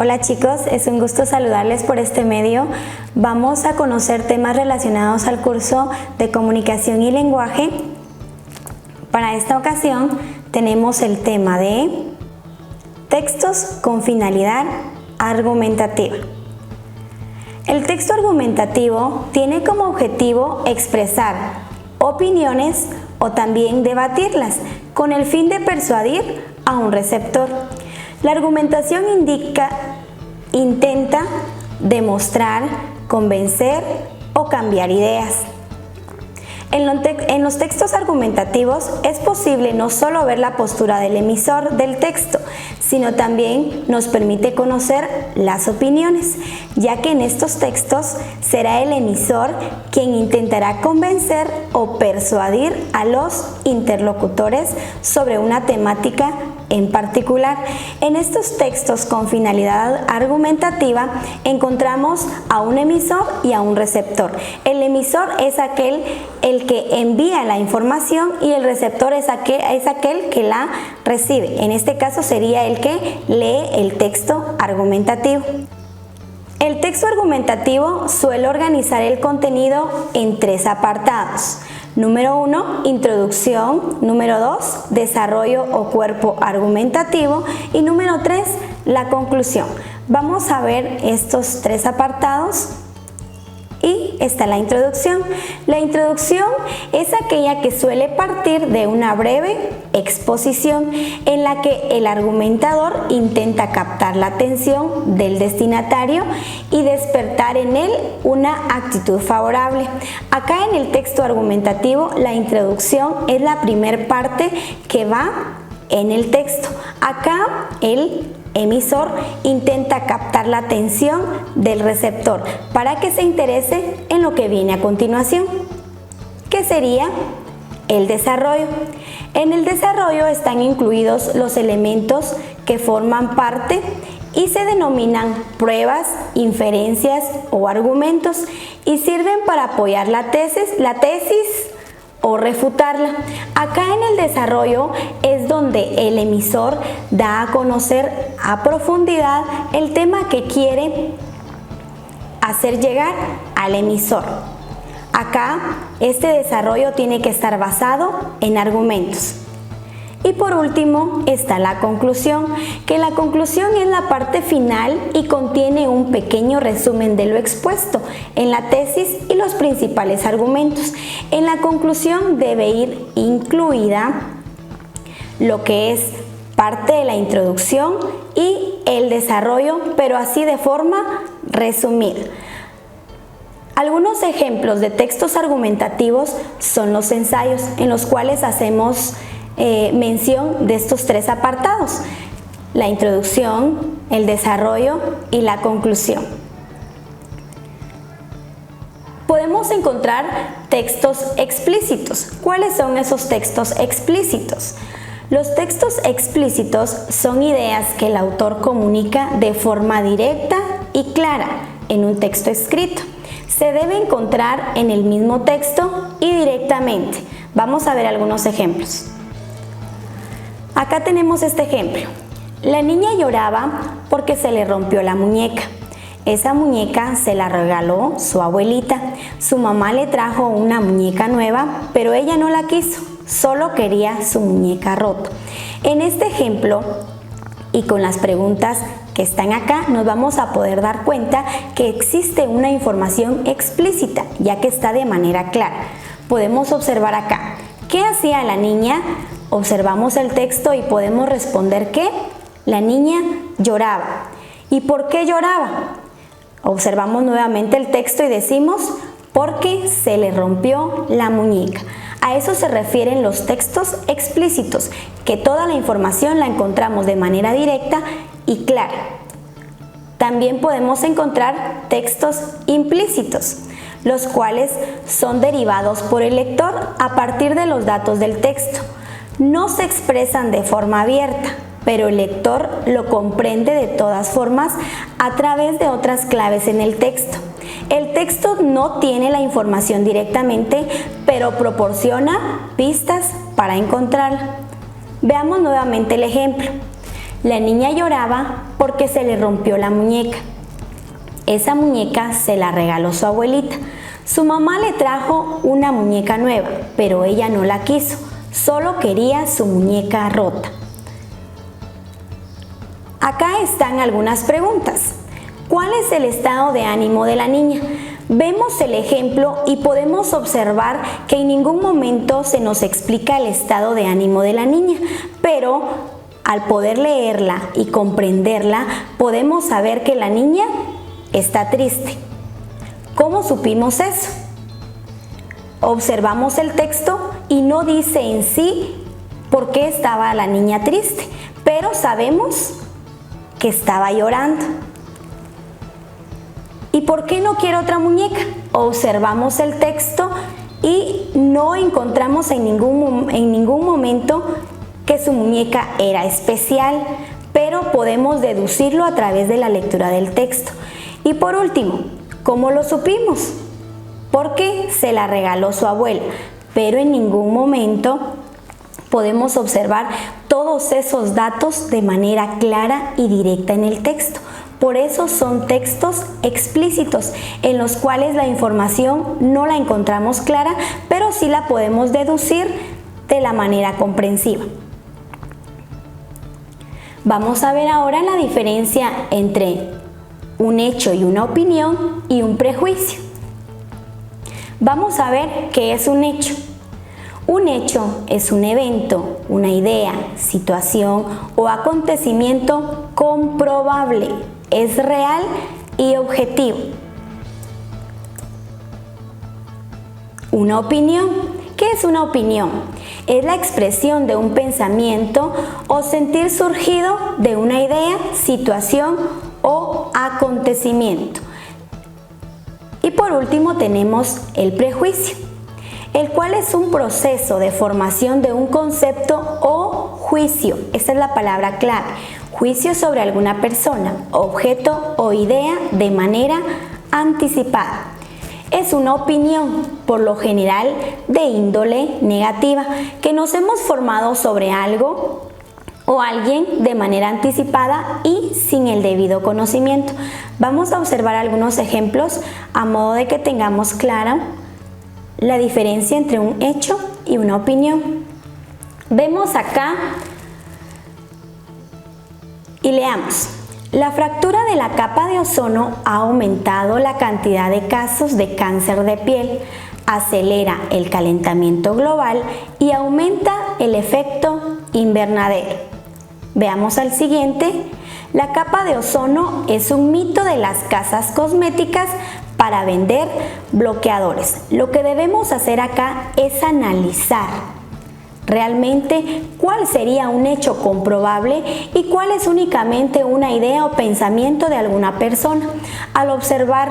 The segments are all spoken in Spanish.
Hola chicos, es un gusto saludarles por este medio. Vamos a conocer temas relacionados al curso de Comunicación y Lenguaje. Para esta ocasión tenemos el tema de textos con finalidad argumentativa. El texto argumentativo tiene como objetivo expresar opiniones o también debatirlas con el fin de persuadir a un receptor. La argumentación intenta demostrar, convencer o cambiar ideas. En los textos argumentativos es posible no solo ver la postura del emisor del texto, sino también nos permite conocer las opiniones, ya que en estos textos será el emisor quien intentará convencer o persuadir a los interlocutores sobre una temática en particular. En estos textos con finalidad argumentativa encontramos a un emisor y a un receptor. El emisor es el que envía la información y el receptor es aquel que la recibe. En este caso sería el que lee el texto argumentativo. El texto argumentativo suele organizar el contenido en 3 apartados. Número 1, introducción. Número 2, desarrollo o cuerpo argumentativo. Y número 3, la conclusión. Vamos a ver estos 3 apartados. Y está la introducción. La introducción es aquella que suele partir de una breve exposición en la que el argumentador intenta captar la atención del destinatario y despertar en él una actitud favorable. Acá en el texto argumentativo, la introducción es la primer parte que va en el texto. Acá el emisor intenta captar la atención del receptor para que se interese en lo que viene a continuación, que sería el desarrollo. En el desarrollo están incluidos los elementos que forman parte y se denominan pruebas, inferencias o argumentos y sirven para apoyar la tesis o refutarla. Acá en el desarrollo es donde el emisor da a conocer a profundidad el tema que quiere hacer llegar al emisor. Acá este desarrollo tiene que estar basado en argumentos. Y por último está la conclusión, que la conclusión es la parte final y contiene un pequeño resumen de lo expuesto en la tesis y los principales argumentos. En la conclusión debe ir incluida lo que es parte de la introducción y el desarrollo, pero así de forma resumida. Algunos ejemplos de textos argumentativos son los ensayos, en los cuales hacemos mención de estos 3 apartados: la introducción, el desarrollo y la conclusión. Podemos encontrar textos explícitos. ¿Cuáles son esos textos explícitos? Los textos explícitos son ideas que el autor comunica de forma directa y clara en un texto escrito. Se debe encontrar en el mismo texto y directamente. Vamos a ver algunos ejemplos. Acá tenemos este ejemplo. La niña lloraba porque se le rompió la muñeca. Esa muñeca se la regaló su abuelita. Su mamá le trajo una muñeca nueva, pero ella no la quiso, solo quería su muñeca rota. En este ejemplo y con las preguntas que están acá, nos vamos a poder dar cuenta que existe una información explícita, ya que está de manera clara. Podemos observar acá, ¿qué hacía la niña? Observamos el texto y podemos responder que la niña lloraba. ¿Y por qué lloraba? Observamos nuevamente el texto y decimos porque se le rompió la muñeca. A eso se refieren los textos explícitos, que toda la información la encontramos de manera directa y clara. También podemos encontrar textos implícitos, los cuales son derivados por el lector a partir de los datos del texto. No se expresan de forma abierta, pero el lector lo comprende de todas formas a través de otras claves en el texto. El texto no tiene la información directamente, pero proporciona pistas para encontrarla. Veamos nuevamente el ejemplo. La niña lloraba porque se le rompió la muñeca. Esa muñeca se la regaló su abuelita. Su mamá le trajo una muñeca nueva, pero ella no la quiso, solo quería su muñeca rota. Acá están algunas preguntas. ¿Cuál es el estado de ánimo de la niña? Vemos el ejemplo y podemos observar que en ningún momento se nos explica el estado de ánimo de la niña, pero al poder leerla y comprenderla, podemos saber que la niña está triste. ¿Cómo supimos eso? Observamos el texto y no dice en sí por qué estaba la niña triste, pero sabemos que estaba llorando. ¿Y por qué no quiere otra muñeca? Observamos el texto y no encontramos en ningún momento que su muñeca era especial, pero podemos deducirlo a través de la lectura del texto. Y por último, ¿cómo lo supimos? Porque se la regaló su abuela, pero en ningún momento podemos observar todos esos datos de manera clara y directa en el texto. Por eso son textos explícitos en los cuales la información no la encontramos clara, pero sí la podemos deducir de la manera comprensiva. Vamos a ver ahora la diferencia entre un hecho y una opinión y un prejuicio. Vamos a ver qué es un hecho. Un hecho es un evento, una idea, situación o acontecimiento comprobable. Es real y objetivo. Una opinión. ¿Qué es una opinión? Es la expresión de un pensamiento o sentir surgido de una idea, situación o acontecimiento. Y por último tenemos el prejuicio, el cual es un proceso de formación de un concepto o juicio. Esa es la palabra clave. Juicio sobre alguna persona, objeto o idea de manera anticipada. Es una opinión, por lo general de índole negativa, que nos hemos formado sobre algo o alguien de manera anticipada y sin el debido conocimiento. Vamos a observar algunos ejemplos a modo de que tengamos clara la diferencia entre un hecho y una opinión. Vemos acá y leamos. La fractura de la capa de ozono ha aumentado la cantidad de casos de cáncer de piel, acelera el calentamiento global y aumenta el efecto invernadero. Veamos al siguiente. La capa de ozono es un mito de las casas cosméticas para vender bloqueadores. Lo que debemos hacer acá es analizar realmente cuál sería un hecho comprobable y cuál es únicamente una idea o pensamiento de alguna persona. Al observar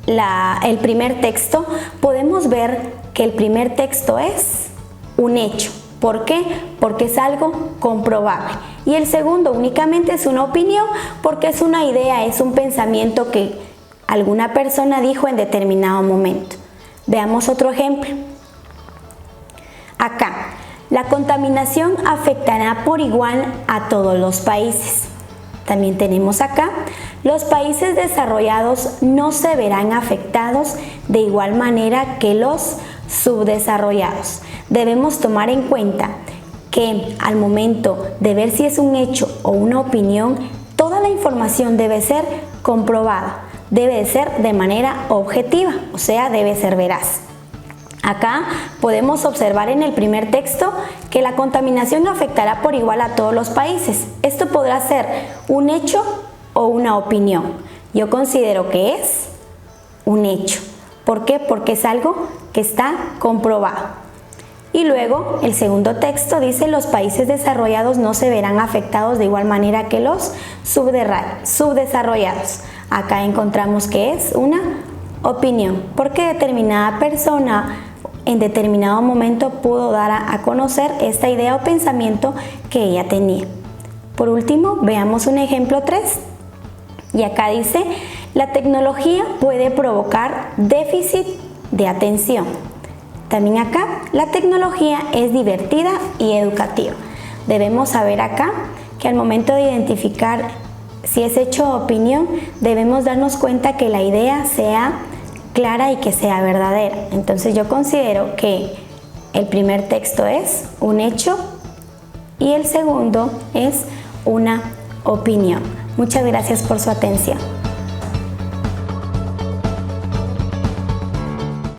el primer texto, podemos ver que el primer texto es un hecho. ¿Por qué? Porque es algo comprobable. Y el segundo únicamente es una opinión, porque es una idea, es un pensamiento que alguna persona dijo en determinado momento. Veamos otro ejemplo. Acá, la contaminación afectará por igual a todos los países. También tenemos acá, los países desarrollados no se verán afectados de igual manera que los subdesarrollados. Debemos tomar en cuenta que al momento de ver si es un hecho o una opinión, toda la información debe ser comprobada, debe ser de manera objetiva, o sea, debe ser veraz. Acá podemos observar en el primer texto que la contaminación afectará por igual a todos los países. Esto podrá ser un hecho o una opinión. Yo considero que es un hecho. ¿Por qué? Porque es algo que está comprobado. Y luego el segundo texto dice: los países desarrollados no se verán afectados de igual manera que los subdesarrollados. Acá encontramos que es una opinión, porque determinada persona en determinado momento pudo dar a conocer esta idea o pensamiento que ella tenía. Por último, veamos un ejemplo 3. Y acá dice: la tecnología puede provocar déficit de atención. También acá, la tecnología es divertida y educativa. Debemos saber acá que al momento de identificar si es hecho o opinión, debemos darnos cuenta que la idea sea clara y que sea verdadera. Entonces yo considero que el primer texto es un hecho y el segundo es una opinión. Muchas gracias por su atención.